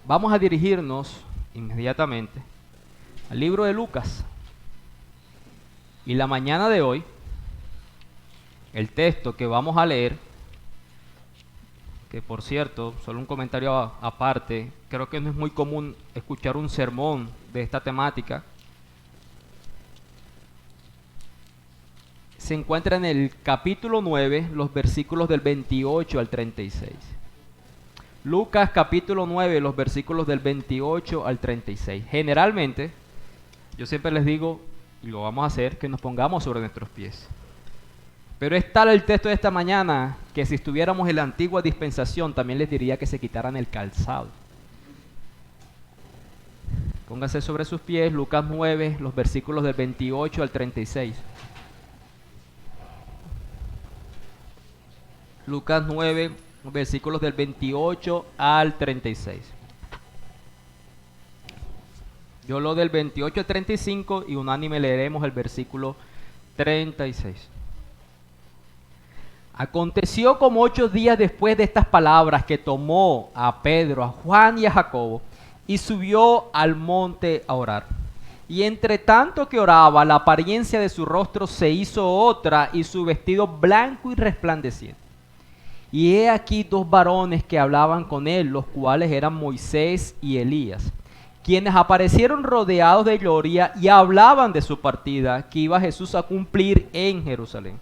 Vamos a dirigirnos inmediatamente al libro de Lucas. Y la mañana de hoy, el texto que vamos a leer, que por cierto, solo un comentario aparte, creo que no es muy común escuchar un sermón de esta temática, se encuentra en el capítulo 9, los versículos del 28 al 36. Lucas capítulo 9, los versículos del 28 al 36. Generalmente, yo siempre les digo, y lo vamos a hacer, que nos pongamos sobre nuestros pies. Pero es tal el texto de esta mañana que si estuviéramos en la antigua dispensación también les diría que se quitaran el calzado. Pónganse sobre sus pies, Lucas 9, los versículos del 28 al 36. Lucas 9, versículos del 28 al 36. Yo lo del 28 al 35 y unánime leeremos el versículo 36. Aconteció como 8 días después de estas palabras que tomó a Pedro, a Juan y a Jacobo y subió al monte a orar. Y entre tanto que oraba, la apariencia de su rostro se hizo otra y su vestido blanco y resplandeciente. Y he aquí 2 varones que hablaban con él, los cuales eran Moisés y Elías, quienes aparecieron rodeados de gloria y hablaban de su partida que iba Jesús a cumplir en Jerusalén.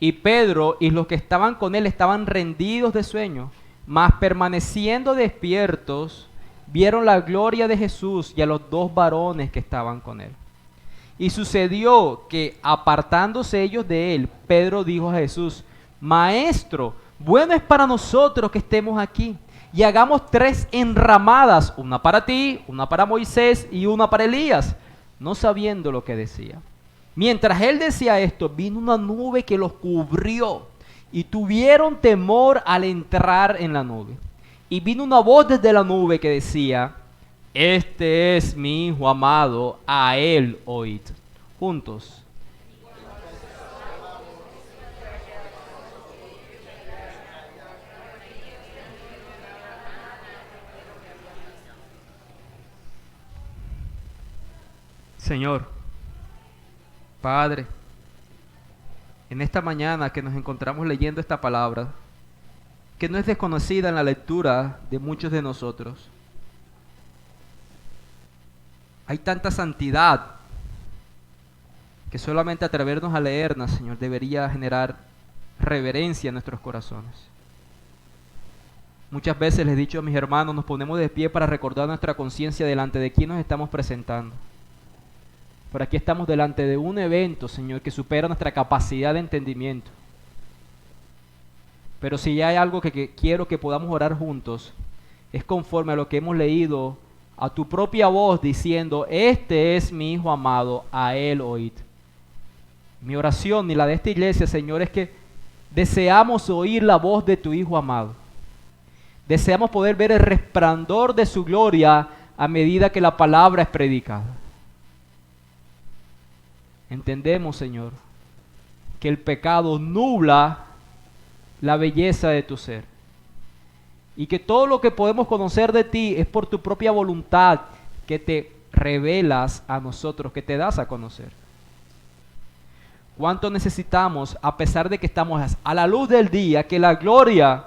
Y Pedro y los que estaban con él estaban rendidos de sueño, mas permaneciendo despiertos, vieron la gloria de Jesús y a los 2 varones que estaban con él. Y sucedió que, apartándose ellos de él, Pedro dijo a Jesús: Maestro, bueno es para nosotros que estemos aquí, y hagamos 3 enramadas, una para ti, una para Moisés y una para Elías, no sabiendo lo que decía. Mientras él decía esto, vino una nube que los cubrió, y tuvieron temor al entrar en la nube. Y vino una voz desde la nube que decía: Este es mi Hijo amado, a él oíd. Juntos. Señor, Padre, en esta mañana que nos encontramos leyendo esta palabra, que no es desconocida en la lectura de muchos de nosotros, hay tanta santidad que solamente atrevernos a leerla, Señor, debería generar reverencia en nuestros corazones. Muchas veces les he dicho a mis hermanos, nos ponemos de pie para recordar nuestra conciencia delante de quién nos estamos presentando. Pero aquí estamos delante de un evento, Señor, que supera nuestra capacidad de entendimiento. Pero si hay algo que quiero que podamos orar juntos, es conforme a lo que hemos leído, a tu propia voz diciendo: Este es mi Hijo amado, a él oíd. Mi oración y la de esta iglesia, Señor, es que deseamos oír la voz de tu Hijo amado. Deseamos poder ver el resplandor de su gloria a medida que la palabra es predicada. Entendemos, Señor, que el pecado nubla la belleza de tu ser y que todo lo que podemos conocer de ti es por tu propia voluntad que te revelas a nosotros, que te das a conocer. ¿Cuánto necesitamos, a pesar de que estamos a la luz del día, que la gloria,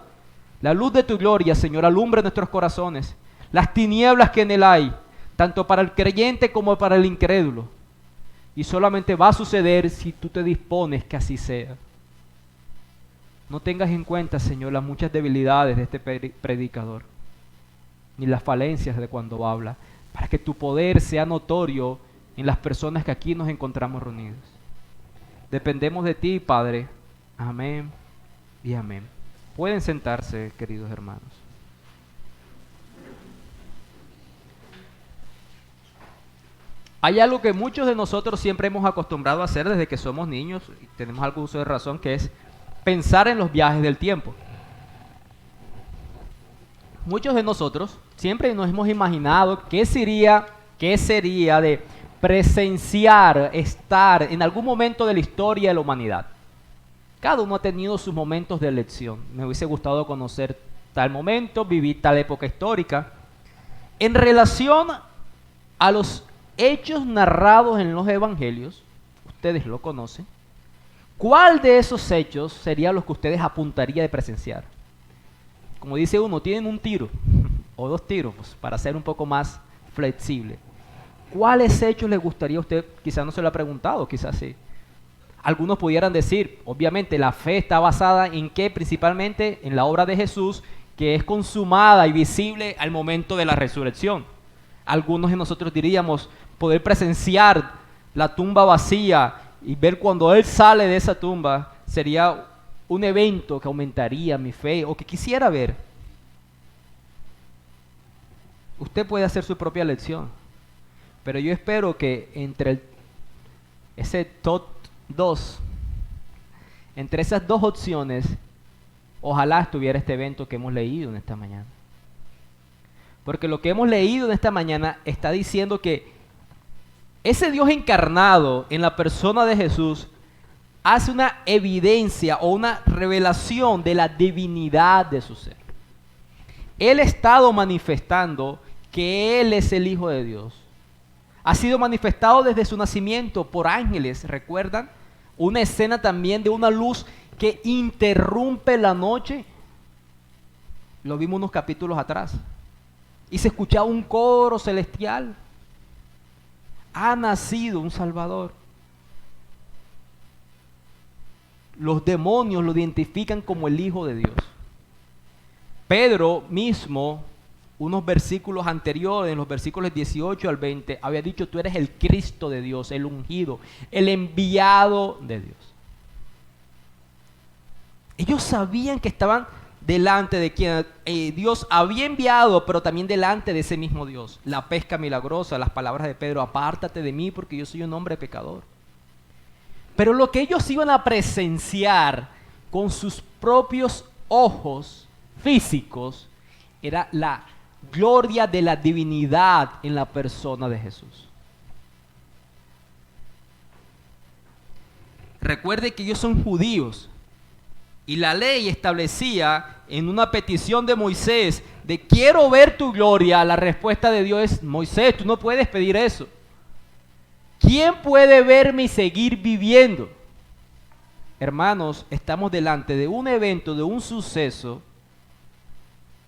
la luz de tu gloria, Señor, alumbre nuestros corazones, las tinieblas que en él hay, tanto para el creyente como para el incrédulo? Y solamente va a suceder si tú te dispones que así sea. No tengas en cuenta, Señor, las muchas debilidades de este predicador, ni las falencias de cuando habla, para que tu poder sea notorio en las personas que aquí nos encontramos reunidos. Dependemos de ti, Padre. Amén y amén. Pueden sentarse, queridos hermanos. Hay algo que muchos de nosotros siempre hemos acostumbrado a hacer desde que somos niños, y tenemos algún uso de razón, que es pensar en los viajes del tiempo. Muchos de nosotros siempre nos hemos imaginado qué sería de presenciar, estar en algún momento de la historia de la humanidad. Cada uno ha tenido sus momentos de elección. Me hubiese gustado conocer tal momento, vivir tal época histórica. En relación a los hechos narrados en los evangelios, ustedes lo conocen, ¿cuál de esos hechos sería los que ustedes apuntarían de presenciar? Como dice uno, tienen un tiro o dos tiros, pues, para ser un poco más flexible. ¿Cuáles hechos les gustaría a usted? Quizás no se lo ha preguntado, quizás sí. Algunos pudieran decir, obviamente la fe está basada en qué, principalmente en la obra de Jesús, que es consumada y visible al momento de la resurrección. Algunos de nosotros diríamos poder presenciar la tumba vacía y ver cuando Él sale de esa tumba sería un evento que aumentaría mi fe o que quisiera ver. Usted puede hacer su propia elección, pero yo espero que entre ese top 2, entre esas dos opciones, ojalá estuviera este evento que hemos leído en esta mañana. Porque lo que hemos leído en esta mañana está diciendo que ese Dios encarnado en la persona de Jesús hace una evidencia o una revelación de la divinidad de su ser. Él ha estado manifestando que Él es el Hijo de Dios. Ha sido manifestado desde su nacimiento por ángeles, ¿recuerdan? Una escena también de una luz que interrumpe la noche. Lo vimos unos capítulos atrás. Y se escuchaba un coro celestial. Ha nacido un Salvador. Los demonios lo identifican como el Hijo de Dios. Pedro mismo, unos versículos anteriores, en los versículos 18 al 20, había dicho: tú eres el Cristo de Dios, el ungido, el enviado de Dios. Ellos sabían que estaban delante de quien Dios había enviado, pero también delante de ese mismo Dios. La pesca milagrosa, las palabras de Pedro: apártate de mí porque yo soy un hombre pecador. Pero lo que ellos iban a presenciar con sus propios ojos físicos era la gloria de la divinidad en la persona de Jesús. Recuerde que ellos son judíos y la ley establecía en una petición de Moisés de quiero ver tu gloria. La respuesta de Dios es: Moisés, tú no puedes pedir eso. ¿Quién puede verme y seguir viviendo? Hermanos, estamos delante de un evento, de un suceso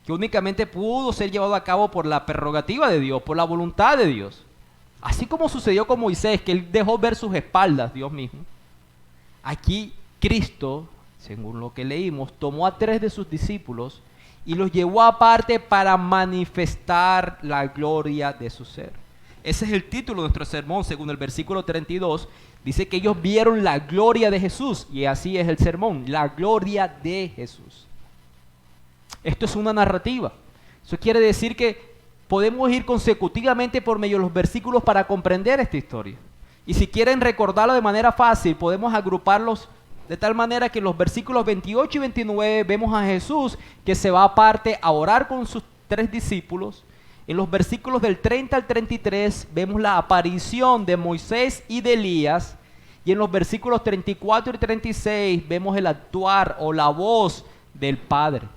que únicamente pudo ser llevado a cabo por la prerrogativa de Dios, por la voluntad de Dios. Así como sucedió con Moisés, que él dejó ver sus espaldas, Dios mismo. Aquí Cristo, según lo que leímos, tomó a 3 de sus discípulos y los llevó aparte para manifestar la gloria de su ser. Ese es el título de nuestro sermón, según el versículo 32. Dice que ellos vieron la gloria de Jesús, y así es el sermón, la gloria de Jesús. Esto es una narrativa. Eso quiere decir que podemos ir consecutivamente por medio de los versículos para comprender esta historia. Y si quieren recordarlo de manera fácil, podemos agruparlos de tal manera que en los versículos 28 y 29 vemos a Jesús que se va aparte a orar con sus 3 discípulos. En los versículos del 30 al 33 vemos la aparición de Moisés y de Elías. Y en los versículos 34 y 36 vemos el actuar o la voz del Padre.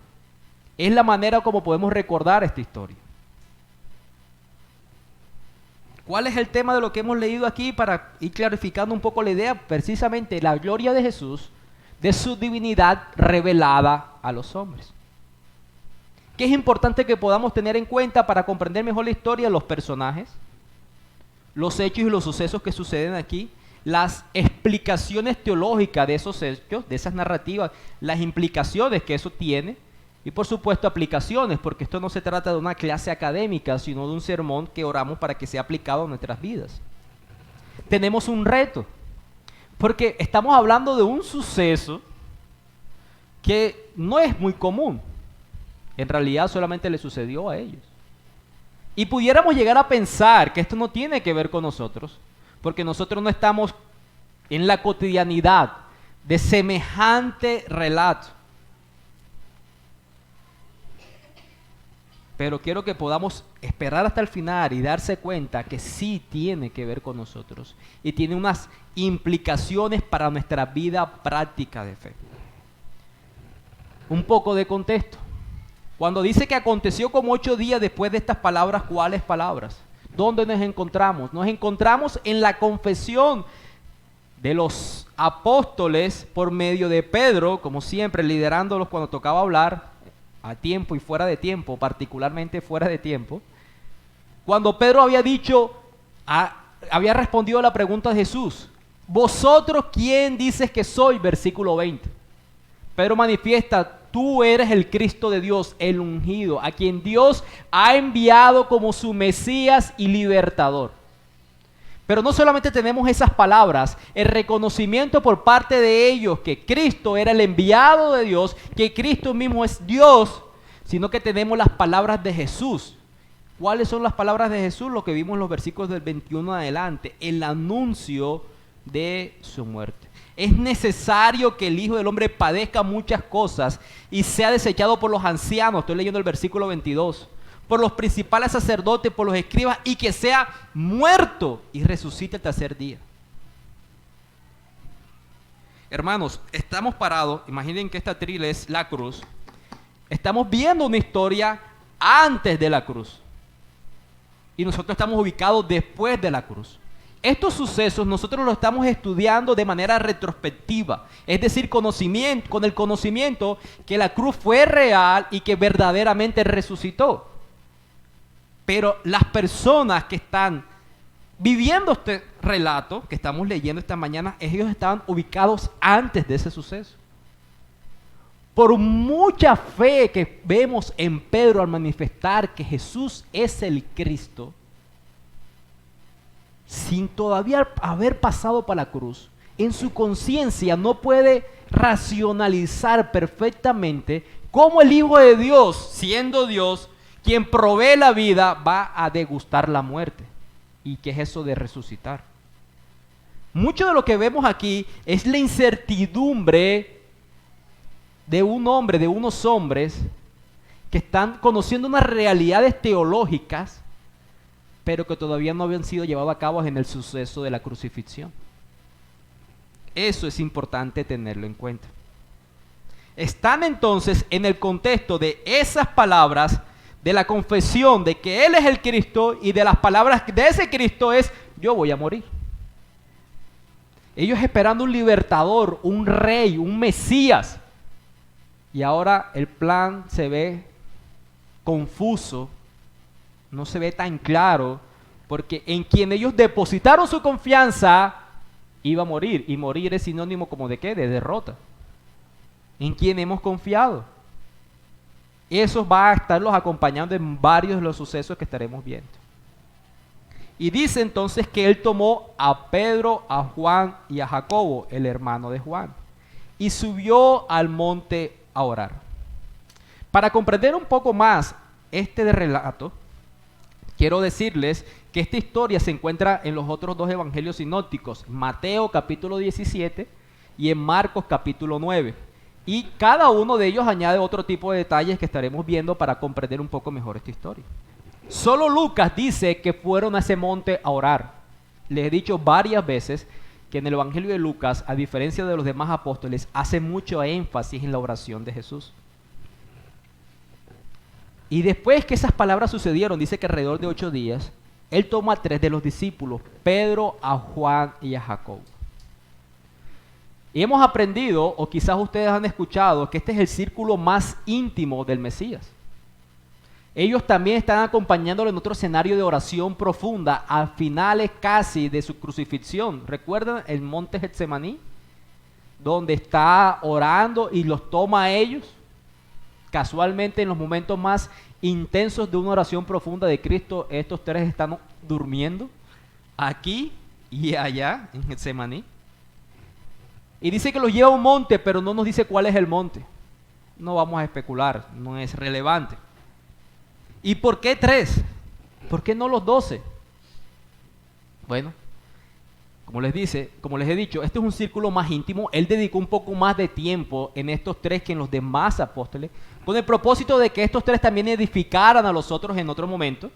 Es la manera como podemos recordar esta historia. ¿Cuál es el tema de lo que hemos leído aquí para ir clarificando un poco la idea? Precisamente la gloria de Jesús, de su divinidad revelada a los hombres. ¿Qué es importante que podamos tener en cuenta para comprender mejor la historia? Los personajes, los hechos y los sucesos que suceden aquí, las explicaciones teológicas de esos hechos, de esas narrativas, las implicaciones que eso tiene y por supuesto aplicaciones, porque esto no se trata de una clase académica, sino de un sermón que oramos para que sea aplicado a nuestras vidas. Tenemos un reto, porque estamos hablando de un suceso que no es muy común. En realidad solamente le sucedió a ellos. Y pudiéramos llegar a pensar que esto no tiene que ver con nosotros, porque nosotros no estamos en la cotidianidad de semejante relato. Pero quiero que podamos esperar hasta el final y darse cuenta que sí tiene que ver con nosotros y tiene unas implicaciones para nuestra vida práctica de fe. Un poco de contexto. Cuando dice que aconteció como 8 días después de estas palabras, ¿cuáles palabras? ¿Dónde nos encontramos? Nos encontramos en la confesión de los apóstoles por medio de Pedro, como siempre, liderándolos cuando tocaba hablar, a tiempo y fuera de tiempo, particularmente fuera de tiempo. Cuando Pedro había había respondido a la pregunta de Jesús, ¿vosotros quién dices que soy? Versículo 20. Pedro manifiesta, tú eres el Cristo de Dios, el ungido, a quien Dios ha enviado como su Mesías y libertador. Pero no solamente tenemos esas palabras, el reconocimiento por parte de ellos que Cristo era el enviado de Dios, que Cristo mismo es Dios, sino que tenemos las palabras de Jesús. ¿Cuáles son las palabras de Jesús? Lo que vimos en los versículos del 21 adelante, el anuncio de su muerte. Es necesario que el Hijo del Hombre padezca muchas cosas y sea desechado por los ancianos, estoy leyendo el versículo 22, por los principales sacerdotes, por los escribas, y que sea muerto y resucite el tercer día. Hermanos, estamos parados, imaginen que esta trila es la cruz, estamos viendo una historia antes de la cruz y nosotros estamos ubicados después de la cruz. Estos sucesos nosotros los estamos estudiando de manera retrospectiva, es decir, con el conocimiento que la cruz fue real y que verdaderamente resucitó. Pero las personas que están viviendo este relato que estamos leyendo esta mañana, ellos estaban ubicados antes de ese suceso. Por mucha fe que vemos en Pedro al manifestar que Jesús es el Cristo, sin todavía haber pasado para la cruz, en su conciencia no puede racionalizar perfectamente cómo el Hijo de Dios, siendo Dios, quien provee la vida, va a degustar la muerte. ¿Y qué es eso de resucitar? Mucho de lo que vemos aquí es la incertidumbre de un hombre, de unos hombres que están conociendo unas realidades teológicas, pero que todavía no habían sido llevadas a cabo en el suceso de la crucifixión. Eso es importante tenerlo en cuenta. Están entonces en el contexto de esas palabras, de la confesión de que Él es el Cristo, y de las palabras de ese Cristo es, yo voy a morir. Ellos esperando un libertador, un rey, un Mesías. Y ahora el plan se ve confuso, no se ve tan claro, porque en quien ellos depositaron su confianza iba a morir, y morir es sinónimo como de ¿qué? De derrota. En quien hemos confiado. Eso va a estarlos acompañando en varios de los sucesos que estaremos viendo. Y dice entonces que él tomó a Pedro, a Juan y a Jacobo, el hermano de Juan, y subió al monte a orar. Para comprender un poco más este relato, quiero decirles que esta historia se encuentra en los otros dos evangelios sinópticos, Mateo capítulo 17 y en Marcos capítulo 9. Y cada uno de ellos añade otro tipo de detalles que estaremos viendo para comprender un poco mejor esta historia. Solo Lucas dice que fueron a ese monte a orar. Les he dicho varias veces que en el evangelio de Lucas, a diferencia de los demás apóstoles, hace mucho énfasis en la oración de Jesús. Y después que esas palabras sucedieron, dice que alrededor de 8 días, él toma a 3 de los discípulos, Pedro, a Juan y a Jacobo. Y hemos aprendido, o quizás ustedes han escuchado, que este es el círculo más íntimo del Mesías. Ellos también están acompañándolo en otro escenario de oración profunda, a finales casi de su crucifixión. ¿Recuerdan el monte Getsemaní? Donde está orando y los toma a ellos. Casualmente en los momentos más intensos de una oración profunda de Cristo, estos 3 están durmiendo, aquí y allá en Getsemaní. Y dice que los lleva a un monte, pero no nos dice cuál es el monte. No vamos a especular, no es relevante. ¿Y por qué 3? ¿Por qué no los 12? Bueno, como les he dicho, este es un círculo más íntimo. Él dedicó un poco más de tiempo en estos 3 que en los demás apóstoles, con el propósito de que estos 3 también edificaran a los otros en otro momento,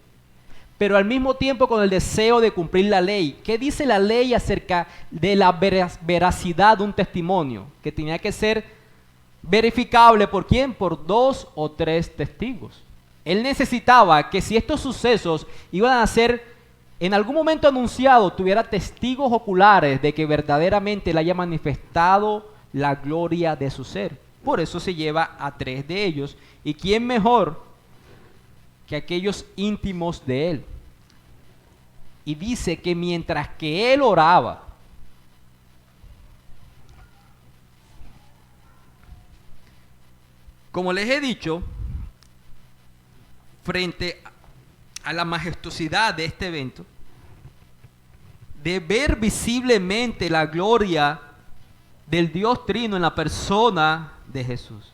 pero al mismo tiempo con el deseo de cumplir la ley. ¿Qué dice la ley acerca de la veracidad de un testimonio? Que tenía que ser verificable ¿por quién? Por 2 o 3 testigos. Él necesitaba que si estos sucesos iban a ser en algún momento anunciados, tuviera testigos oculares de que verdaderamente él haya manifestado la gloria de su ser. Por eso se lleva a 3 de ellos. ¿Y quién mejor que aquellos íntimos de él? Y dice que mientras que él oraba, como les he dicho, frente a la majestuosidad de este evento, de ver visiblemente la gloria del Dios Trino en la persona de Jesús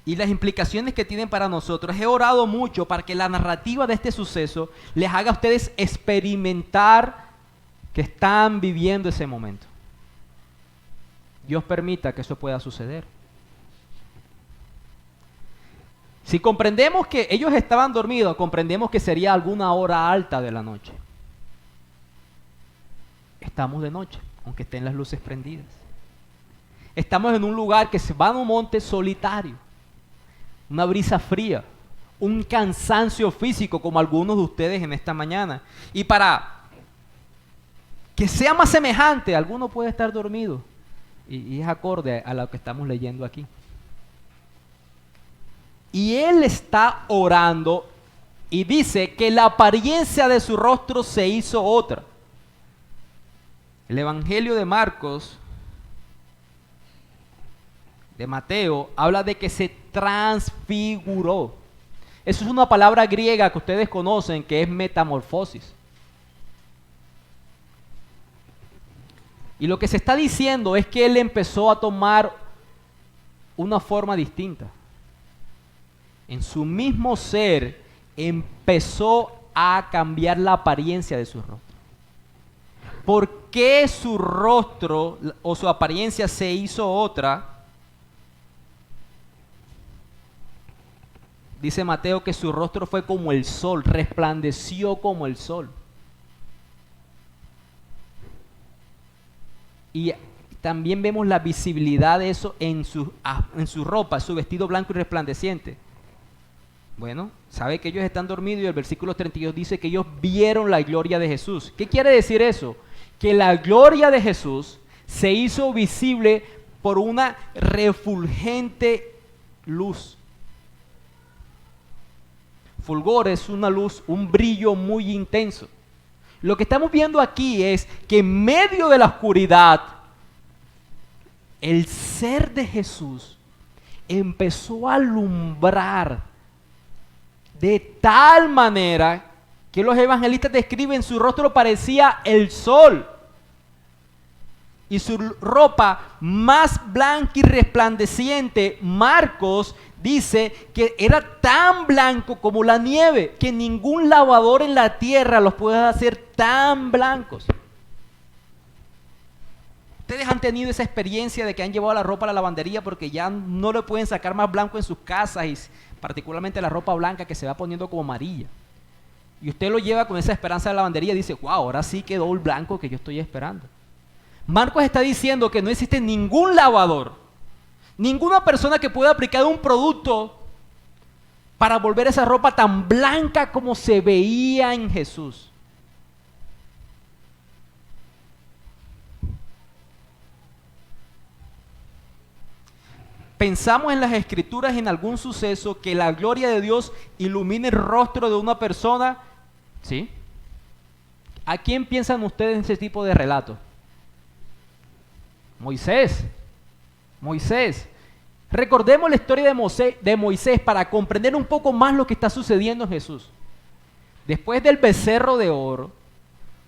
y las implicaciones que tienen para nosotros, he orado mucho para que la narrativa de este suceso les haga a ustedes experimentar que están viviendo ese momento. Dios permita que eso pueda suceder. Si comprendemos que ellos estaban dormidos, comprendemos que sería alguna hora alta de la noche. Estamos de noche, aunque estén las luces prendidas. Estamos en un lugar que se va a un monte solitario, una brisa fría, un cansancio físico como algunos de ustedes en esta mañana. Y para que sea más semejante, alguno puede estar dormido y es acorde a lo que estamos leyendo aquí. Y él está orando y dice que la apariencia de su rostro se hizo otra. El Evangelio de Marcos, de Mateo, habla de que se transfiguró. Eso es una palabra griega que ustedes conocen, que es metamorfosis. Y lo que se está diciendo es que él empezó a tomar una forma distinta. En su mismo ser empezó a cambiar la apariencia de su rostro. ¿Por qué su rostro o su apariencia se hizo otra? Dice Mateo que su rostro fue como el sol, resplandeció como el sol. Y también vemos la visibilidad de eso en su ropa, su vestido blanco y resplandeciente. Bueno, sabe que ellos están dormidos y el versículo 32 dice que ellos vieron la gloria de Jesús. ¿Qué quiere decir eso? Que la gloria de Jesús se hizo visible por una refulgente luz. Fulgor es una luz, un brillo muy intenso. Lo que estamos viendo aquí es que en medio de la oscuridad, el ser de Jesús empezó a alumbrar de tal manera que los evangelistas describen su rostro parecía el sol y su ropa más blanca y resplandeciente. Marcos dice que era tan blanco como la nieve, que ningún lavador en la tierra los puede hacer tan blancos. Ustedes han tenido esa experiencia de que han llevado la ropa a la lavandería porque ya no le pueden sacar más blanco en sus casas, y particularmente la ropa blanca que se va poniendo como amarilla. Y usted lo lleva con esa esperanza de la lavandería y dice, wow, ahora sí quedó el blanco que yo estoy esperando. Marcos está diciendo que no existe ningún lavador, ninguna persona que pueda aplicar un producto para volver esa ropa tan blanca como se veía en Jesús. Pensamos en las escrituras en algún suceso que la gloria de Dios ilumine el rostro de una persona, ¿sí? ¿A quién piensan ustedes en ese tipo de relato? Moisés. Recordemos la historia de Moisés para comprender un poco más lo que está sucediendo en Jesús. Después del becerro de oro,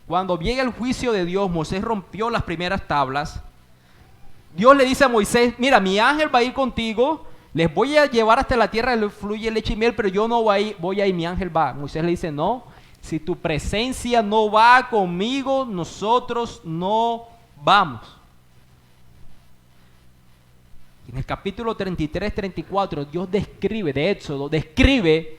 cuando llega el juicio de Dios, Moisés rompió las primeras tablas. Dios le dice a Moisés, mira, mi ángel va a ir contigo, les voy a llevar hasta la tierra donde fluye leche y miel, pero yo no voy a ir, mi ángel va. Moisés le dice, no, si tu presencia no va conmigo, nosotros no vamos. En el capítulo 33, 34, Dios describe, de Éxodo, describe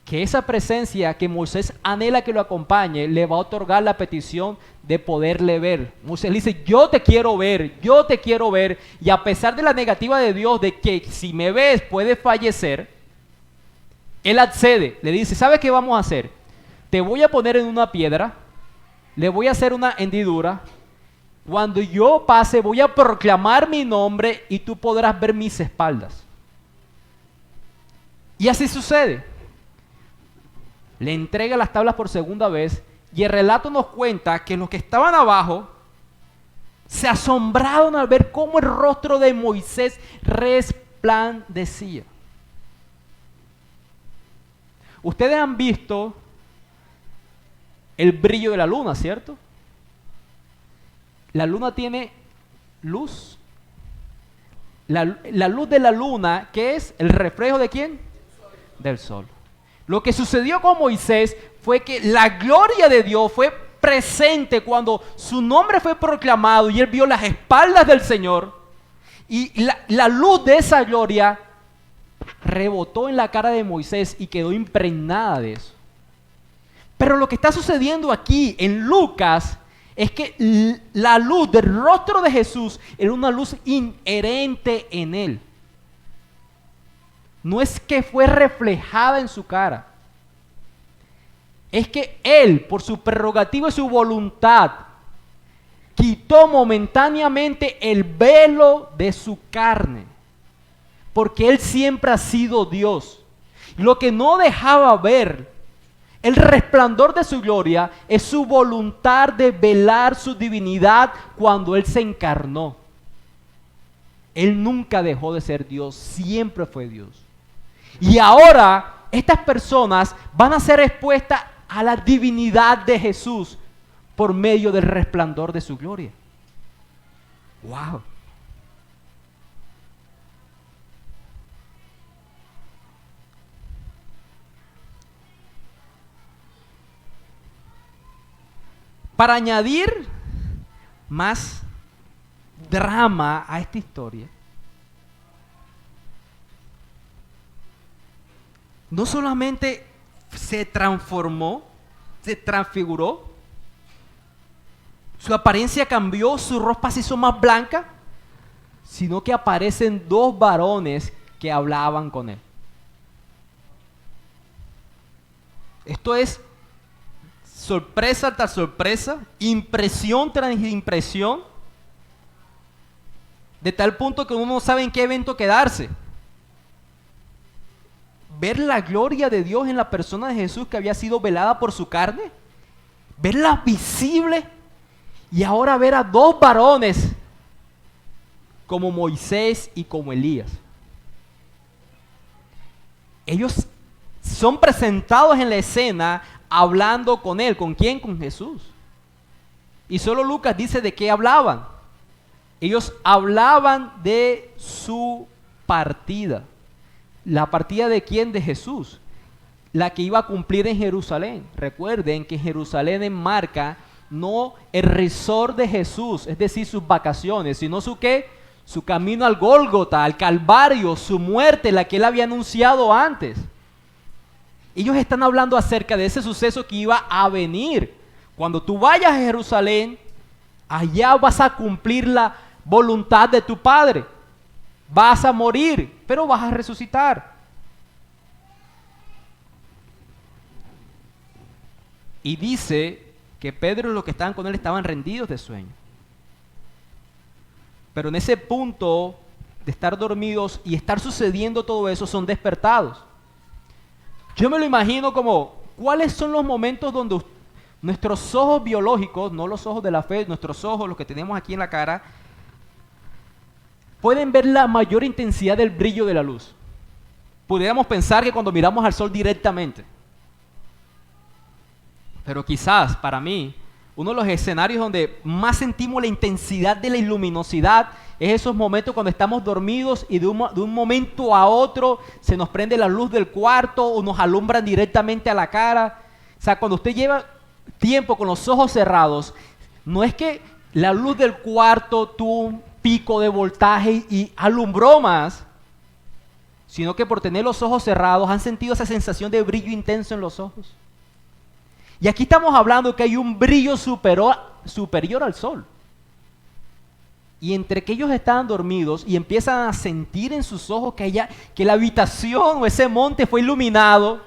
que esa presencia que Moisés anhela que lo acompañe, le va a otorgar la petición de poderle ver. Moisés le dice, yo te quiero ver, yo te quiero ver. Y a pesar de la negativa de Dios de que si me ves puedes fallecer, él accede, le dice, ¿sabes qué vamos a hacer? Te voy a poner en una piedra, le voy a hacer una hendidura. Cuando yo pase voy a proclamar mi nombre y tú podrás ver mis espaldas. Y así sucede. Le entrega las tablas por segunda vez y el relato nos cuenta que los que estaban abajo se asombraron al ver cómo el rostro de Moisés resplandecía. Ustedes han visto el brillo de la luna, ¿cierto? La luna tiene luz. La luz de la luna, ¿qué es? ¿El reflejo de quién? Del sol. Lo que sucedió con Moisés fue que la gloria de Dios fue presente cuando su nombre fue proclamado y él vio las espaldas del Señor. Y la luz de esa gloria rebotó en la cara de Moisés y quedó impregnada de eso. Pero lo que está sucediendo aquí en Lucas es que la luz del rostro de Jesús era una luz inherente en él. No es que fue reflejada en su cara. Es que él, por su prerrogativa y su voluntad, quitó momentáneamente el velo de su carne. Porque él siempre ha sido Dios. Lo que no dejaba ver el resplandor de su gloria es su voluntad de velar su divinidad cuando él se encarnó. Él nunca dejó de ser Dios, siempre fue Dios. Y ahora estas personas van a ser expuestas a la divinidad de Jesús por medio del resplandor de su gloria. ¡Wow! Para añadir más drama a esta historia, no solamente se transformó, se transfiguró, su apariencia cambió, su ropa se hizo más blanca, sino que aparecen dos varones que hablaban con él. Esto es sorpresa tras sorpresa, impresión tras impresión, de tal punto que uno no sabe en qué evento quedarse. Ver la gloria de Dios en la persona de Jesús que había sido velada por su carne, verla visible y ahora ver a dos varones como Moisés y como Elías. Ellos son presentados en la escena hablando con él. ¿Con quién? Con Jesús. Y solo Lucas dice de qué hablaban. Ellos hablaban de su partida. ¿La partida de quién? De Jesús. La que iba a cumplir en Jerusalén. Recuerden que Jerusalén enmarca no el resort de Jesús, es decir, sus vacaciones, sino su ¿qué? Su camino al Gólgota, al Calvario, su muerte, la que él había anunciado antes. Ellos están hablando acerca de ese suceso que iba a venir. Cuando tú vayas a Jerusalén, allá vas a cumplir la voluntad de tu Padre. Vas a morir, pero vas a resucitar. Y dice que Pedro y los que estaban con él estaban rendidos de sueño. Pero en ese punto de estar dormidos y estar sucediendo todo eso, son despertados. Yo me lo imagino como, ¿cuáles son los momentos donde nuestros ojos biológicos, no los ojos de la fe, nuestros ojos, los que tenemos aquí en la cara, pueden ver la mayor intensidad del brillo de la luz? Pudiéramos pensar que cuando miramos al sol directamente. Pero quizás, para mí, uno de los escenarios donde más sentimos la intensidad de la luminosidad es esos momentos cuando estamos dormidos y de un momento a otro se nos prende la luz del cuarto o nos alumbran directamente a la cara. O sea, cuando usted lleva tiempo con los ojos cerrados, no es que la luz del cuarto tuvo un pico de voltaje y alumbró más, sino que por tener los ojos cerrados han sentido esa sensación de brillo intenso en los ojos. Y aquí estamos hablando que hay un brillo superior al sol. Y entre que ellos estaban dormidos y empiezan a sentir en sus ojos que la habitación o ese monte fue iluminado,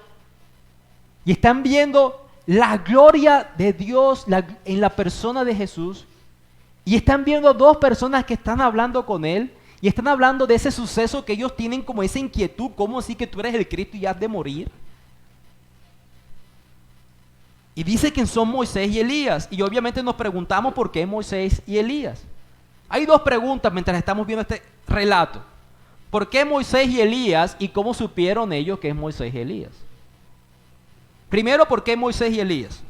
y están viendo la gloria de Dios en la persona de Jesús, y están viendo dos personas que están hablando con Él, y están hablando de ese suceso que ellos tienen como esa inquietud, ¿cómo así que tú eres el Cristo y has de morir? Y dice que son Moisés y Elías, y obviamente nos preguntamos por qué Moisés y Elías. Hay dos preguntas mientras estamos viendo este relato. ¿Por qué Moisés y Elías y cómo supieron ellos que es Moisés y Elías? Primero, ¿por qué Moisés y Elías?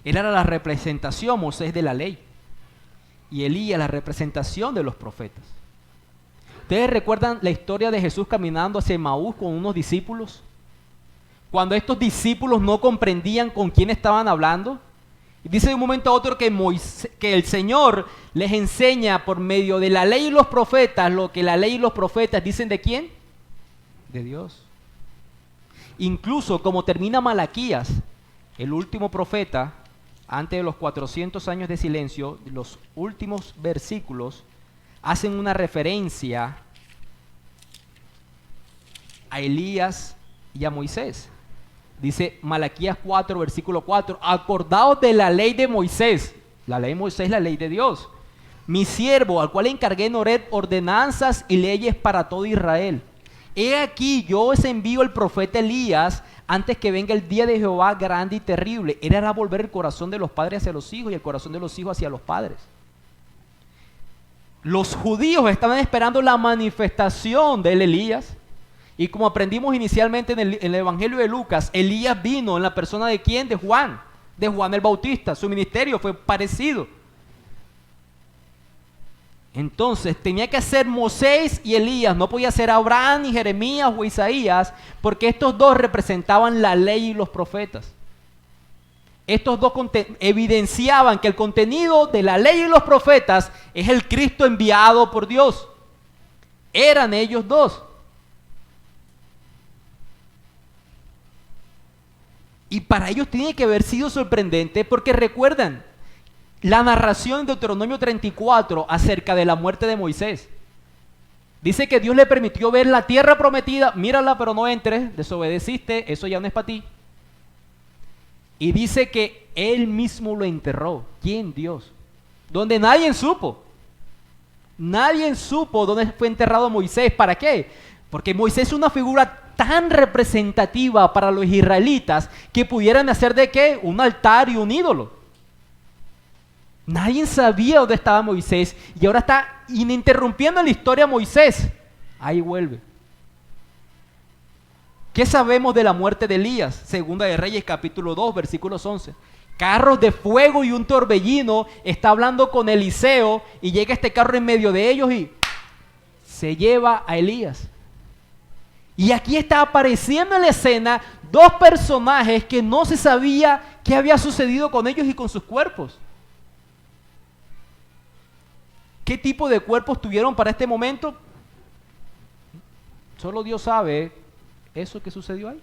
Él era la representación, Moisés, de la ley, y Elías la representación de los profetas. ¿Ustedes recuerdan la historia de Jesús caminando hacia Emaús con unos discípulos? Cuando estos discípulos no comprendían con quién estaban hablando, y dice de un momento a otro que el Señor les enseña por medio de la ley y los profetas lo que la ley y los profetas dicen ¿de quién? De Dios. Incluso como termina Malaquías, el último profeta, antes de los 400 años de silencio, los últimos versículos hacen una referencia a Elías y a Moisés. Dice Malaquías 4, versículo 4, acordaos de la ley de Moisés. La ley de Moisés es la ley de Dios. Mi siervo, al cual encargué en Horeb ordenanzas y leyes para todo Israel. He aquí, yo os envío el profeta Elías antes que venga el día de Jehová grande y terrible. Él hará volver el corazón de los padres hacia los hijos y el corazón de los hijos hacia los padres. Los judíos estaban esperando la manifestación del Elías. Y como aprendimos inicialmente en el Evangelio de Lucas, Elías vino en la persona ¿de quién? De Juan el Bautista. Su ministerio fue parecido. Entonces tenía que ser Moisés y Elías, no podía ser Abraham, ni Jeremías o Isaías, porque estos dos representaban la ley y los profetas. Estos dos evidenciaban que el contenido de la ley y los profetas es el Cristo enviado por Dios. Eran ellos dos. Y para ellos tiene que haber sido sorprendente porque recuerdan la narración de Deuteronomio 34 acerca de la muerte de Moisés. Dice que Dios le permitió ver la tierra prometida, mírala pero no entres, desobedeciste, eso ya no es para ti. Y dice que Él mismo lo enterró. ¿Quién? Dios. Donde nadie supo. Nadie supo dónde fue enterrado Moisés. ¿Para qué? Porque Moisés es una figura tan representativa para los israelitas que pudieran hacer ¿de qué? Un altar y un ídolo. Nadie sabía dónde estaba Moisés y ahora está ininterrumpiendo la historia Moisés. Ahí vuelve. ¿Qué sabemos de la muerte de Elías? Segunda de Reyes capítulo 2 versículos 11. Carros de fuego y un torbellino, está hablando con Eliseo y llega este carro en medio de ellos y se lleva a Elías. Y aquí está apareciendo en la escena dos personajes que no se sabía qué había sucedido con ellos y con sus cuerpos. ¿Qué tipo de cuerpos tuvieron para este momento? Solo Dios sabe eso que sucedió ahí.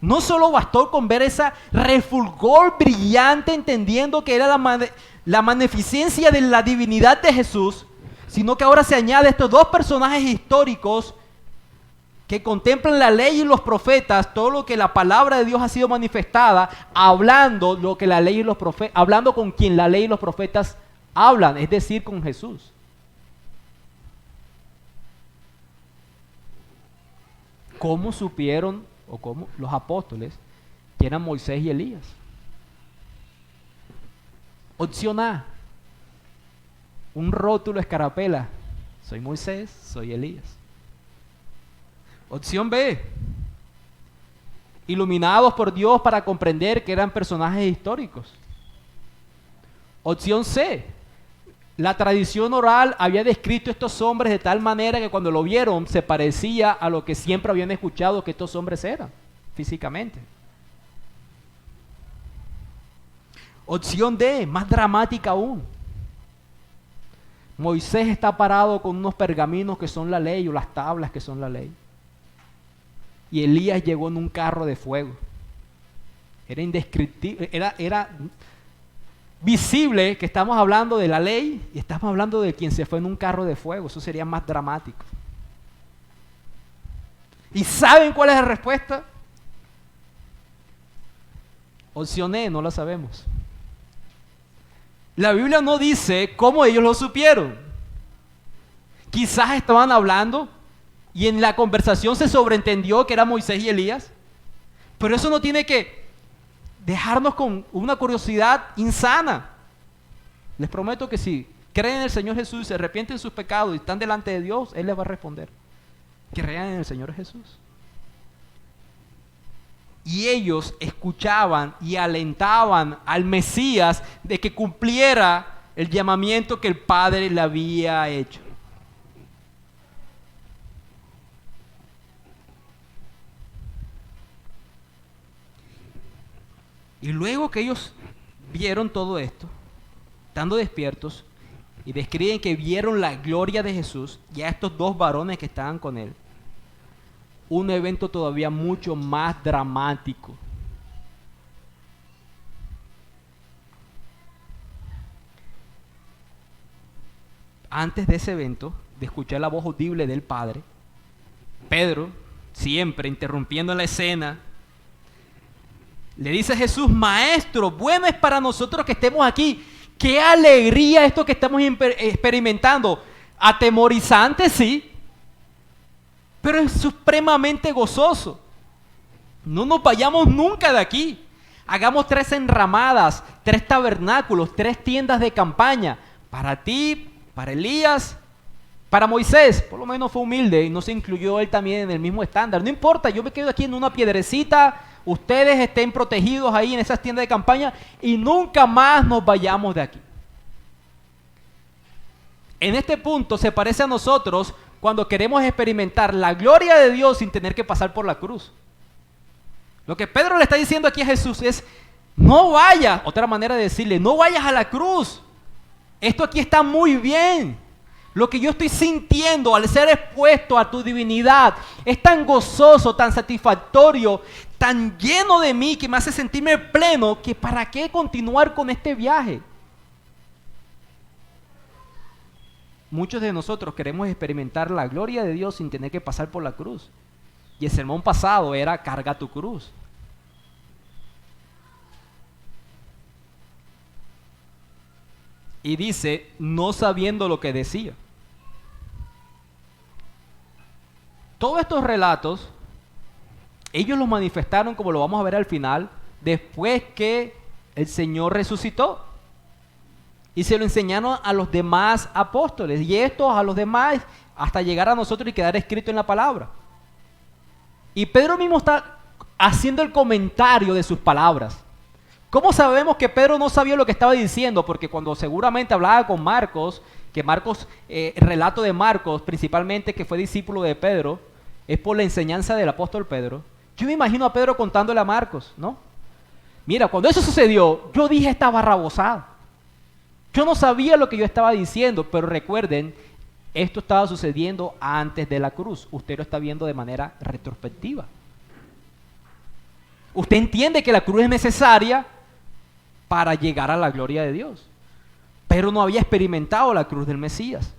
No solo bastó con ver esa refulgor brillante entendiendo que era la magnificencia de la divinidad de Jesús, sino que ahora se añade estos dos personajes históricos que contemplan la ley y los profetas, todo lo que la palabra de Dios ha sido manifestada, hablando lo que la ley y los profetas, hablando con quien la ley y los profetas hablan, es decir, con Jesús. ¿Cómo supieron o cómo los apóstoles que eran Moisés y Elías? Opción A, un rótulo escarapela, soy Moisés, soy Elías. Opción B, iluminados por Dios para comprender que eran personajes históricos. Opción C, la tradición oral había descrito a estos hombres de tal manera que cuando lo vieron se parecía a lo que siempre habían escuchado que estos hombres eran, físicamente. Opción D, más dramática aún. Moisés está parado con unos pergaminos que son la ley o las tablas que son la ley. Y Elías llegó en un carro de fuego. Era indescriptible, era visible que estamos hablando de la ley y estamos hablando de quien se fue en un carro de fuego. Eso sería más dramático. ¿Y saben cuál es la respuesta? Opción E, no la sabemos. La Biblia no dice cómo ellos lo supieron. Quizás estaban hablando y en la conversación se sobreentendió que era Moisés y Elías. Pero eso no tiene que dejarnos con una curiosidad insana. Les prometo que si creen en el Señor Jesús y se arrepienten de sus pecados y están delante de Dios, Él les va a responder. Crean en el Señor Jesús. Y ellos escuchaban y alentaban al Mesías de que cumpliera el llamamiento que el Padre le había hecho. Y luego que ellos vieron todo esto, estando despiertos, y describen que vieron la gloria de Jesús y a estos dos varones que estaban con él, un evento todavía mucho más dramático. Antes de ese evento, de escuchar la voz audible del Padre, Pedro, siempre interrumpiendo la escena, le dice a Jesús: Maestro, bueno es para nosotros que estemos aquí. ¡Qué alegría esto que estamos experimentando! Atemorizante, sí, pero es supremamente gozoso. No nos vayamos nunca de aquí. Hagamos 3 enramadas, 3 tabernáculos, 3 tiendas de campaña. Para ti, para Elías, para Moisés. Por lo menos fue humilde y no se incluyó él también en el mismo estándar. No importa, yo me quedo aquí en una piedrecita. Ustedes estén protegidos ahí en esas tiendas de campaña y nunca más nos vayamos de aquí. En este punto se parece a nosotros cuando queremos experimentar la gloria de Dios sin tener que pasar por la cruz. Lo que Pedro le está diciendo aquí a Jesús es: no vayas, otra manera de decirle, no vayas a la cruz. Esto aquí está muy bien. Lo que yo estoy sintiendo al ser expuesto a tu divinidad es tan gozoso, tan satisfactorio, tan lleno de mí que me hace sentirme pleno, que ¿para qué continuar con este viaje? Muchos de nosotros queremos experimentar la gloria de Dios sin tener que pasar por la cruz. Y el sermón pasado era: carga tu cruz. Y dice, no sabiendo lo que decía. Todos estos relatos, ellos los manifestaron, como lo vamos a ver al final, después que el Señor resucitó. Y se lo enseñaron a los demás apóstoles. Y estos a los demás hasta llegar a nosotros y quedar escrito en la palabra. Y Pedro mismo está haciendo el comentario de sus palabras. ¿Cómo sabemos que Pedro no sabía lo que estaba diciendo? Porque cuando seguramente hablaba con Marcos, que Marcos, el relato de Marcos, principalmente que fue discípulo de Pedro, es por la enseñanza del apóstol Pedro. Yo me imagino a Pedro contándole a Marcos, ¿no? Mira, cuando eso sucedió, yo dije esta barrabasada. Yo no sabía lo que yo estaba diciendo, pero recuerden, esto estaba sucediendo antes de la cruz. Usted lo está viendo de manera retrospectiva. Usted entiende que la cruz es necesaria para llegar a la gloria de Dios, pero no había experimentado la cruz del Mesías.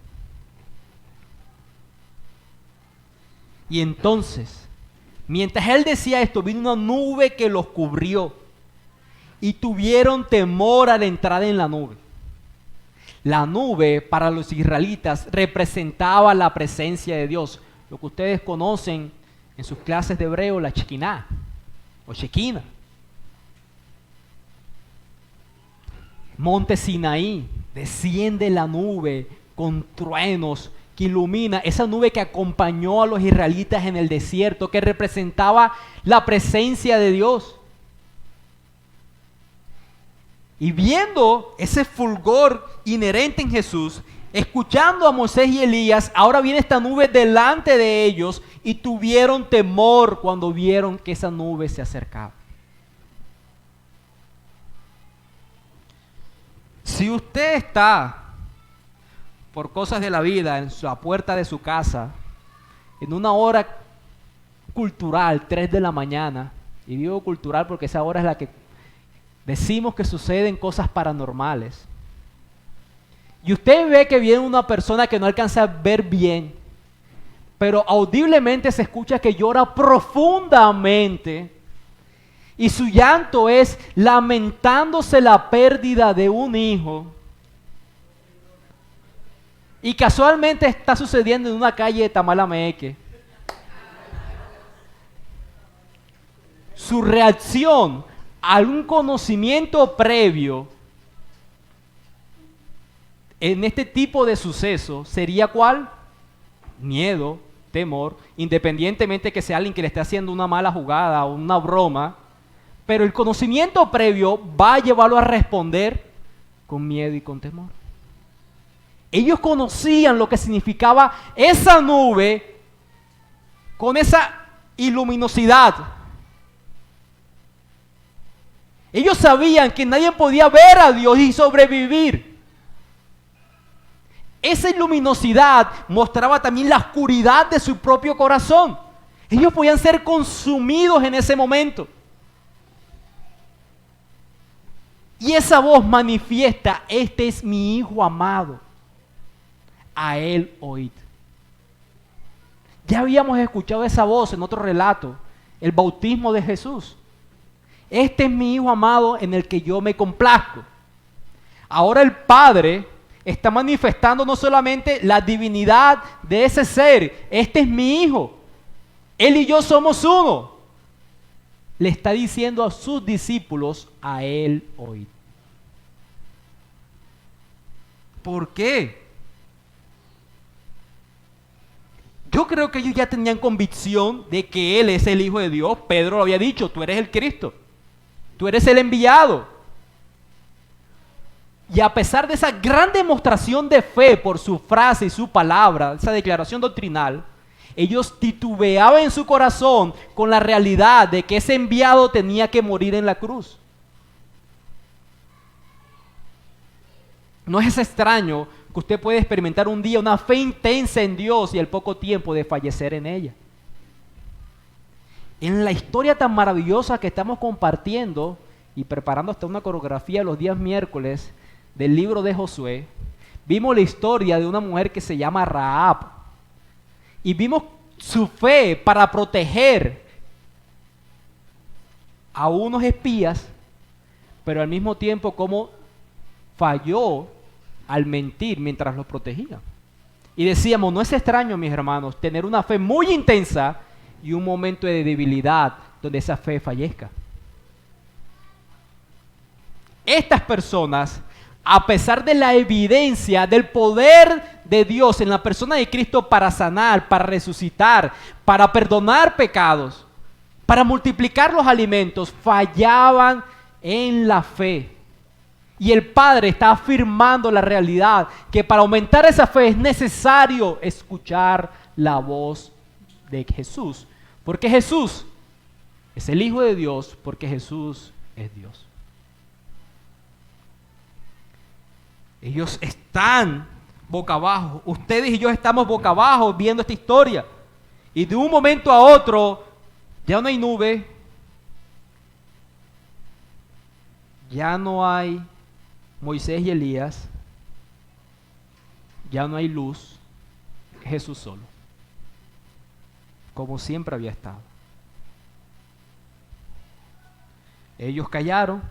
Y entonces, mientras él decía esto, vino una nube que los cubrió y tuvieron temor al entrar en la nube. La nube para los israelitas representaba la presencia de Dios, lo que ustedes conocen en sus clases de hebreo, la Shekinah o Shekinah. Monte Sinaí, desciende la nube con truenos que ilumina, esa nube que acompañó a los israelitas en el desierto, que representaba la presencia de Dios. Y viendo ese fulgor inherente en Jesús, escuchando a Moisés y Elías, ahora viene esta nube delante de ellos y tuvieron temor cuando vieron que esa nube se acercaba. Si usted está por cosas de la vida, en la puerta de su casa, en una hora cultural, 3 de la mañana, y digo cultural porque esa hora es la que decimos que suceden cosas paranormales, y usted ve que viene una persona que no alcanza a ver bien, pero audiblemente se escucha que llora profundamente, y su llanto es lamentándose la pérdida de un hijo, y casualmente está sucediendo en una calle de Tamalameque. Su reacción a un conocimiento previo en este tipo de suceso sería ¿cuál? Miedo, temor, independientemente que sea alguien que le esté haciendo una mala jugada o una broma, pero el conocimiento previo va a llevarlo a responder con miedo y con temor. Ellos conocían lo que significaba esa nube con esa iluminosidad. Ellos sabían que nadie podía ver a Dios y sobrevivir. Esa luminosidad mostraba también la oscuridad de su propio corazón. Ellos podían ser consumidos en ese momento. Y esa voz manifiesta: este es mi Hijo amado, a Él oíd. Ya habíamos escuchado esa voz en otro relato, el bautismo de Jesús. Este es mi Hijo amado en el que yo me complazco. Ahora el Padre está manifestando no solamente la divinidad de ese ser, este es mi Hijo, Él y yo somos uno. Le está diciendo a sus discípulos: a Él oíd. ¿Por qué? Yo creo que ellos ya tenían convicción de que Él es el Hijo de Dios. Pedro lo había dicho: tú eres el Cristo, tú eres el enviado. Y a pesar de esa gran demostración de fe por su frase y su palabra, esa declaración doctrinal, ellos titubeaban en su corazón con la realidad de que ese enviado tenía que morir en la cruz. No es extraño que usted puede experimentar un día una fe intensa en Dios y al poco tiempo de fallecer en ella. En la historia tan maravillosa que estamos compartiendo y preparando hasta una coreografía los días miércoles del libro de Josué, vimos la historia de una mujer que se llama Rahab y vimos su fe para proteger a unos espías, pero al mismo tiempo cómo falló al mentir mientras los protegía. Y decíamos, no es extraño, mis hermanos, tener una fe muy intensa y un momento de debilidad donde esa fe fallezca. Estas personas, a pesar de la evidencia del poder de Dios en la persona de Cristo para sanar, para resucitar, para perdonar pecados, para multiplicar los alimentos, fallaban en la fe. Y el Padre está afirmando la realidad que para aumentar esa fe es necesario escuchar la voz de Jesús. Porque Jesús es el Hijo de Dios, porque Jesús es Dios. Ellos están boca abajo. Ustedes y yo estamos boca abajo viendo esta historia. Y de un momento a otro, ya no hay nube, ya no hay Moisés y Elías, ya no hay luz, Jesús solo, como siempre había estado. Ellos callaron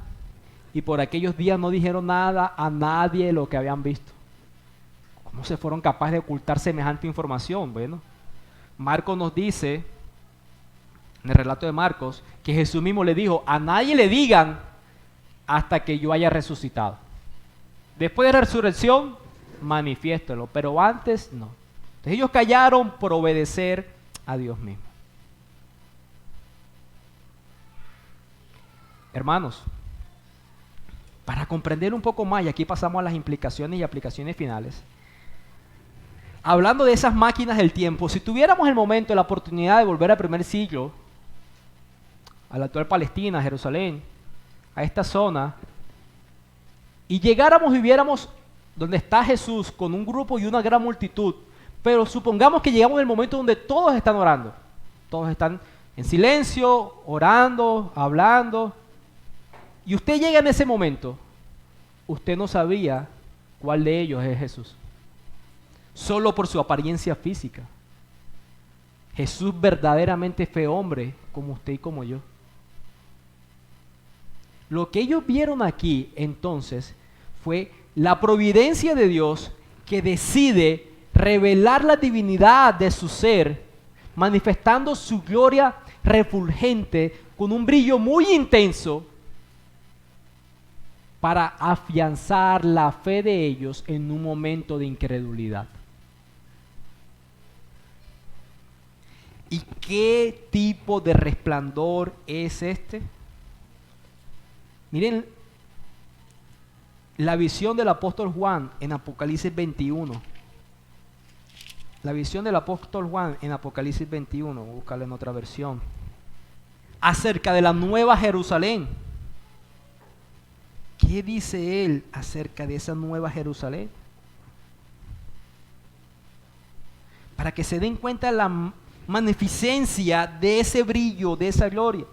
y por aquellos días no dijeron nada a nadie de lo que habían visto. ¿Cómo se fueron capaces de ocultar semejante información? Bueno, Marcos nos dice, en el relato de Marcos, que Jesús mismo le dijo: a nadie le digan hasta que yo haya resucitado. Después de la resurrección, manifiéstelo, pero antes no. Entonces ellos callaron por obedecer a Dios mismo. Hermanos, para comprender un poco más, y aquí pasamos a las implicaciones y aplicaciones finales, hablando de esas máquinas del tiempo, si tuviéramos el momento, la oportunidad de volver al primer siglo, a la actual Palestina, Jerusalén, a esta zona, y llegáramos y viéramos donde está Jesús con un grupo y una gran multitud, pero supongamos que llegamos al momento donde todos están orando, todos están en silencio, orando, hablando, y usted llega en ese momento, usted no sabía cuál de ellos es Jesús, solo por su apariencia física. Jesús verdaderamente fue hombre como usted y como yo. Lo que ellos vieron aquí entonces fue la providencia de Dios que decide revelar la divinidad de su ser, manifestando su gloria refulgente con un brillo muy intenso para afianzar la fe de ellos en un momento de incredulidad. ¿Y qué tipo de resplandor es este? Miren la visión del apóstol Juan en Apocalipsis 21. La visión del apóstol Juan en Apocalipsis 21, voy a buscarla en otra versión, acerca de la nueva Jerusalén. ¿Qué dice él acerca de esa nueva Jerusalén? Para que se den cuenta de la magnificencia de ese brillo, de esa gloria.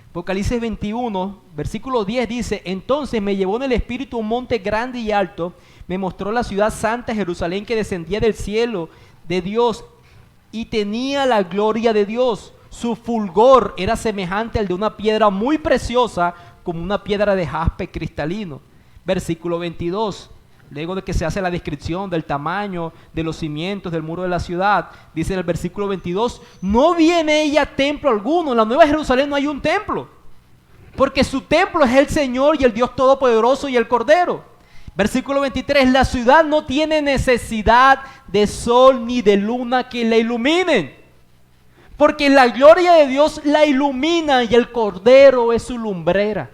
Apocalipsis 21, versículo 10 dice: entonces me llevó en el espíritu a un monte grande y alto, me mostró la ciudad santa Jerusalén que descendía del cielo de Dios y tenía la gloria de Dios. Su fulgor era semejante al de una piedra muy preciosa, como una piedra de jaspe cristalino. Versículo 22. Luego de que se hace la descripción del tamaño de los cimientos del muro de la ciudad, dice en el versículo 22, no vi en ella templo alguno. En la Nueva Jerusalén no hay un templo, porque su templo es el Señor y el Dios Todopoderoso y el Cordero. Versículo 23, la ciudad no tiene necesidad de sol ni de luna que la iluminen, porque la gloria de Dios la ilumina y el Cordero es su lumbrera.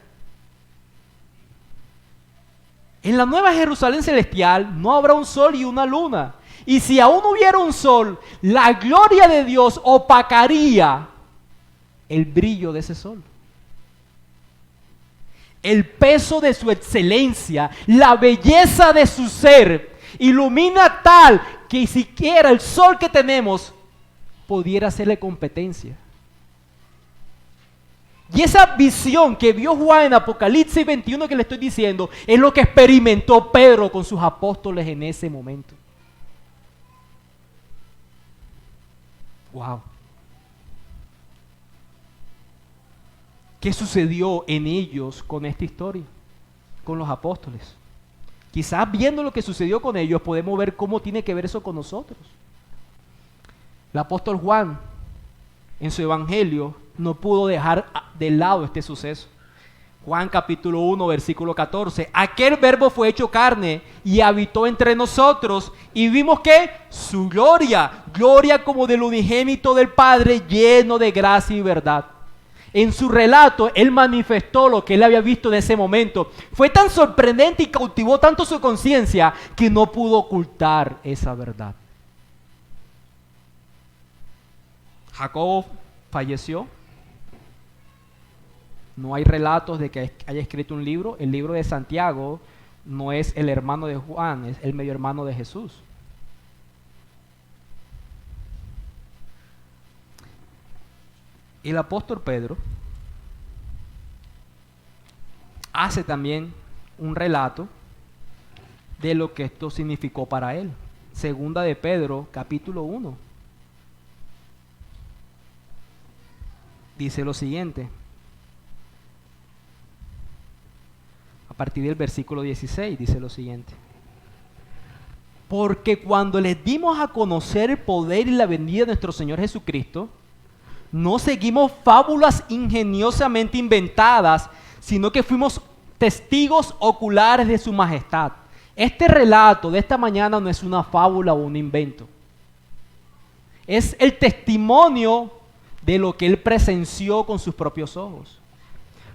En la Nueva Jerusalén celestial no habrá un sol y una luna. Y si aún hubiera un sol, la gloria de Dios opacaría el brillo de ese sol. El peso de su excelencia, la belleza de su ser, ilumina tal que siquiera el sol que tenemos pudiera hacerle competencia. Y esa visión que vio Juan en Apocalipsis 21 que le estoy diciendo, es lo que experimentó Pedro con sus apóstoles en ese momento. Wow. ¿Qué sucedió en ellos con esta historia? Con los apóstoles. Quizás viendo lo que sucedió con ellos podemos ver cómo tiene que ver eso con nosotros. El apóstol Juan en su evangelio no pudo dejar de lado este suceso. Juan capítulo 1 versículo 14, aquel verbo fue hecho carne y habitó entre nosotros y vimos que su gloria, gloria como del unigénito del Padre, lleno de gracia y verdad. En su relato él manifestó lo que él había visto en ese momento. Fue tan sorprendente y cautivó tanto su conciencia que no pudo ocultar esa verdad. Jacob falleció. No hay relatos de que haya escrito un libro. El libro de Santiago no es el hermano de Juan, es el medio hermano de Jesús. El apóstol Pedro hace también un relato de lo que esto significó para él. Segunda de Pedro, capítulo 1. Dice lo siguiente. A partir del versículo 16 dice lo siguiente. Porque cuando les dimos a conocer el poder y la venida de nuestro Señor Jesucristo, no seguimos fábulas ingeniosamente inventadas, sino que fuimos testigos oculares de su majestad. Este relato de esta mañana no es una fábula o un invento. Es el testimonio de lo que él presenció con sus propios ojos.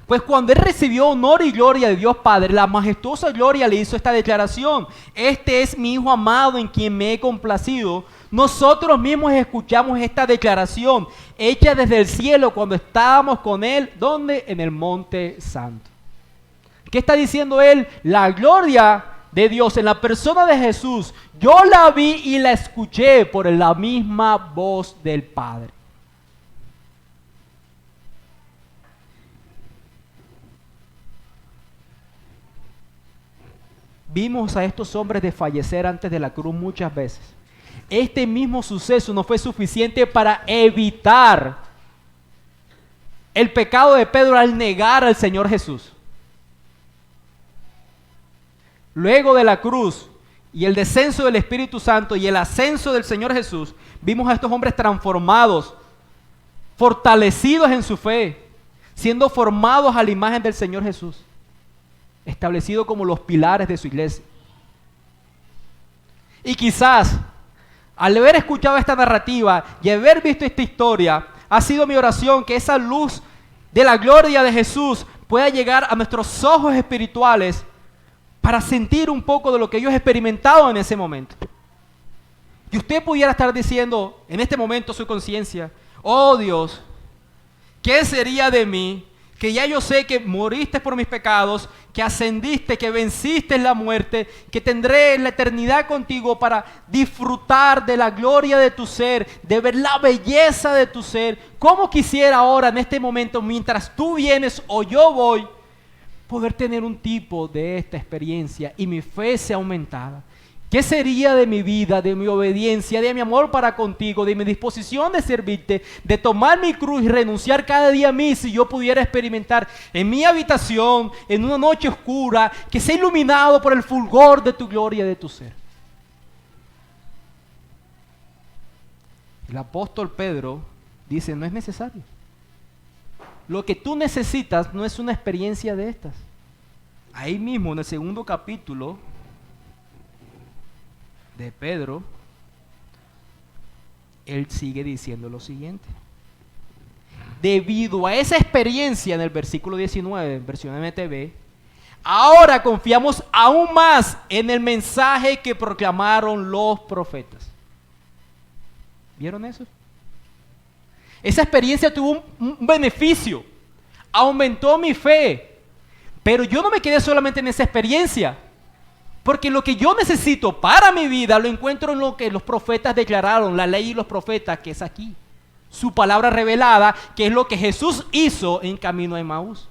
Pues cuando él recibió honor y gloria de Dios Padre, la majestuosa gloria le hizo esta declaración: este es mi Hijo amado en quien me he complacido. Nosotros mismos escuchamos esta declaración hecha desde el cielo cuando estábamos con él. ¿Dónde? En el monte santo. ¿Qué está diciendo él? La gloria de Dios en la persona de Jesús, yo la vi y la escuché por la misma voz del Padre. Vimos a estos hombres desfallecer antes de la cruz muchas veces. Este mismo suceso no fue suficiente para evitar el pecado de Pedro al negar al Señor Jesús. Luego de la cruz y el descenso del Espíritu Santo y el ascenso del Señor Jesús, vimos a estos hombres transformados, fortalecidos en su fe, siendo formados a la imagen del Señor Jesús, establecidos como los pilares de su iglesia. Y quizás, al haber escuchado esta narrativa y haber visto esta historia, ha sido mi oración que esa luz de la gloria de Jesús pueda llegar a nuestros ojos espirituales para sentir un poco de lo que ellos experimentaron en ese momento. Y usted pudiera estar diciendo, en este momento su conciencia, oh Dios, ¿qué sería de mí? Que ya yo sé que moriste por mis pecados, que ascendiste, que venciste la muerte, que tendré la eternidad contigo para disfrutar de la gloria de tu ser, de ver la belleza de tu ser. ¿Cómo quisiera ahora, en este momento, mientras tú vienes o yo voy, poder tener un tipo de esta experiencia y mi fe sea aumentada? ¿Qué sería de mi vida, de mi obediencia, de mi amor para contigo, de mi disposición de servirte, de tomar mi cruz y renunciar cada día a mí si yo pudiera experimentar en mi habitación, en una noche oscura, que sea iluminado por el fulgor de tu gloria, de tu ser? El apóstol Pedro dice, no es necesario. Lo que tú necesitas no es una experiencia de estas. Ahí mismo en el segundo capítulo de Pedro, él sigue diciendo lo siguiente. Debido a esa experiencia en el versículo 19, en versión MTV, ahora confiamos aún más en el mensaje que proclamaron los profetas. ¿Vieron eso? Esa experiencia tuvo un beneficio, aumentó mi fe, pero yo no me quedé solamente en esa experiencia, porque lo que yo necesito para mi vida lo encuentro en lo que los profetas declararon, la ley y los profetas, que es aquí. Su palabra revelada, que es lo que Jesús hizo en camino a Emaús.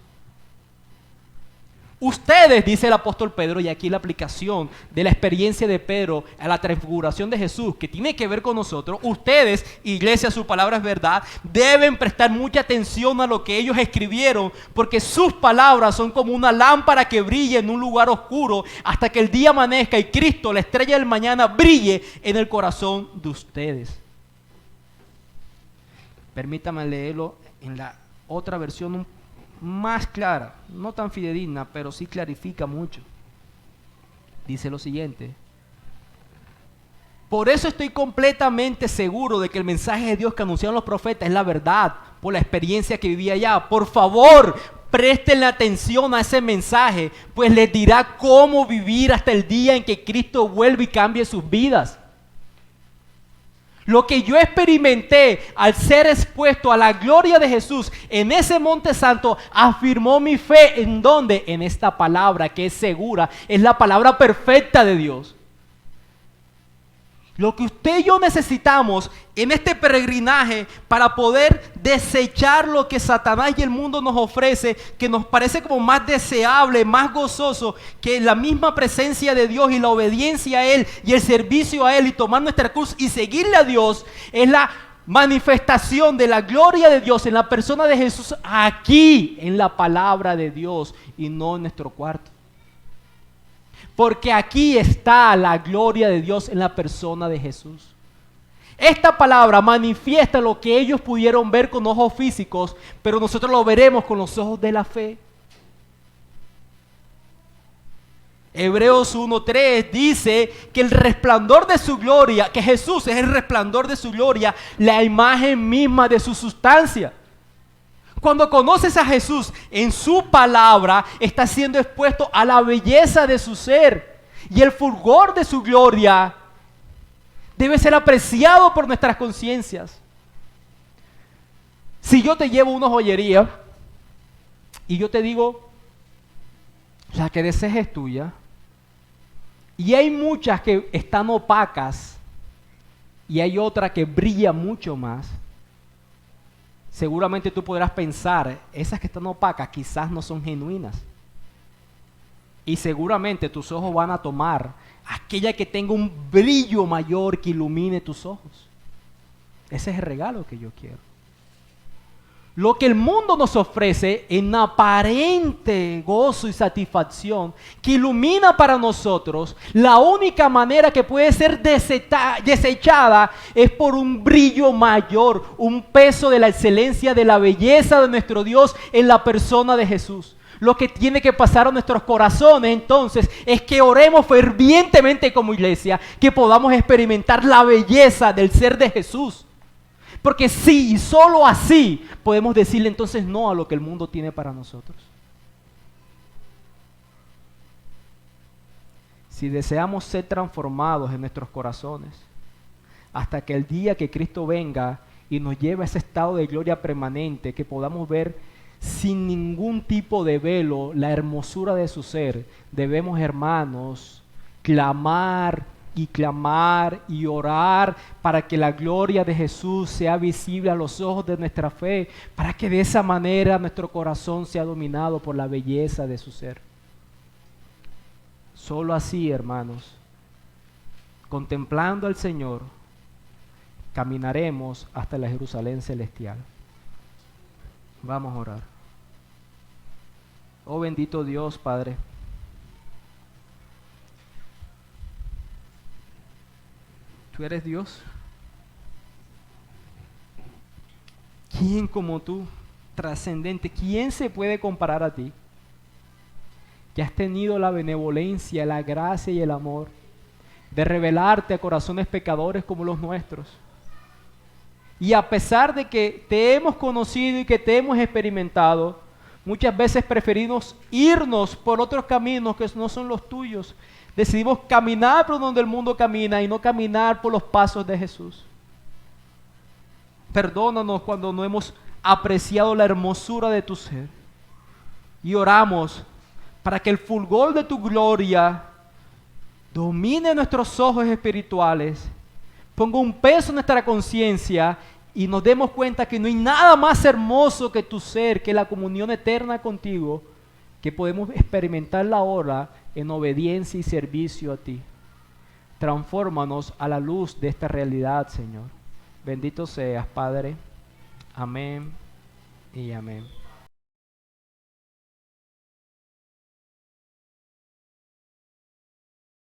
Ustedes, dice el apóstol Pedro, y aquí la aplicación de la experiencia de Pedro a la transfiguración de Jesús, que tiene que ver con nosotros, ustedes, iglesia, su palabra es verdad, deben prestar mucha atención a lo que ellos escribieron, porque sus palabras son como una lámpara que brilla en un lugar oscuro hasta que el día amanezca y Cristo, la estrella del mañana, brille en el corazón de ustedes. Permítame leerlo en la otra versión más clara, no tan fidedigna, pero sí clarifica mucho. Dice lo siguiente: por eso estoy completamente seguro de que el mensaje de Dios que anunciaron los profetas es la verdad, por la experiencia que viví allá. Por favor, presten atención a ese mensaje, pues les dirá cómo vivir hasta el día en que Cristo vuelva y cambie sus vidas. Lo que yo experimenté al ser expuesto a la gloria de Jesús en ese monte santo afirmó mi fe. ¿En dónde? En esta palabra que es segura, es la palabra perfecta de Dios. Lo que usted y yo necesitamos en este peregrinaje para poder desechar lo que Satanás y el mundo nos ofrece, que nos parece como más deseable, más gozoso que la misma presencia de Dios y la obediencia a Él y el servicio a Él y tomar nuestra cruz y seguirle a Dios, es la manifestación de la gloria de Dios en la persona de Jesús aquí, en la palabra de Dios y no en nuestro cuarto. Porque aquí está la gloria de Dios en la persona de Jesús. Esta palabra manifiesta lo que ellos pudieron ver con ojos físicos, pero nosotros lo veremos con los ojos de la fe. Hebreos 1:3 dice que el resplandor de su gloria, que Jesús es el resplandor de su gloria, la imagen misma de su sustancia. Cuando conoces a Jesús en su palabra, estás siendo expuesto a la belleza de su ser y el fulgor de su gloria debe ser apreciado por nuestras conciencias. Si yo te llevo una joyería y yo te digo, la que desees es tuya, Y hay muchas que están opacas y hay otra que brilla mucho más. Seguramente tú podrás pensar, esas que están opacas quizás no son genuinas. Y seguramente tus ojos van a tomar aquella que tenga un brillo mayor que ilumine tus ojos. Ese es el regalo que yo quiero. Lo que el mundo nos ofrece en aparente gozo y satisfacción que ilumina para nosotros, la única manera que puede ser desechada es por un brillo mayor, un peso de la excelencia, de la belleza de nuestro Dios en la persona de Jesús. Lo que tiene que pasar a nuestros corazones entonces es que oremos fervientemente como iglesia, que podamos experimentar la belleza del ser de Jesús. Porque sí, y solo así podemos decirle entonces no a lo que el mundo tiene para nosotros. Si deseamos ser transformados en nuestros corazones, hasta que el día que Cristo venga y nos lleve a ese estado de gloria permanente, que podamos ver sin ningún tipo de velo la hermosura de su ser, debemos, hermanos, clamar y orar para que la gloria de Jesús sea visible a los ojos de nuestra fe, para que de esa manera nuestro corazón sea dominado por la belleza de su ser. Solo así, hermanos, contemplando al Señor, caminaremos hasta la Jerusalén celestial. Vamos a orar. Oh bendito Dios, Padre. Tú eres Dios. ¿Quién como tú, trascendente? ¿Quién se puede comparar a ti? Que has tenido la benevolencia, la gracia y el amor de revelarte a corazones pecadores como los nuestros. Y a pesar de que te hemos conocido y que te hemos experimentado, muchas veces preferimos irnos por otros caminos que no son los tuyos. Decidimos caminar por donde el mundo camina y no caminar por los pasos de Jesús. Perdónanos cuando no hemos apreciado la hermosura de tu ser. Y oramos para que el fulgor de tu gloria domine nuestros ojos espirituales, ponga un peso en nuestra conciencia y nos demos cuenta que no hay nada más hermoso que tu ser, que la comunión eterna contigo, que podemos experimentarla ahora en obediencia y servicio a ti. Transfórmanos a la luz de esta realidad, Señor. Bendito seas, Padre. Amén y amén.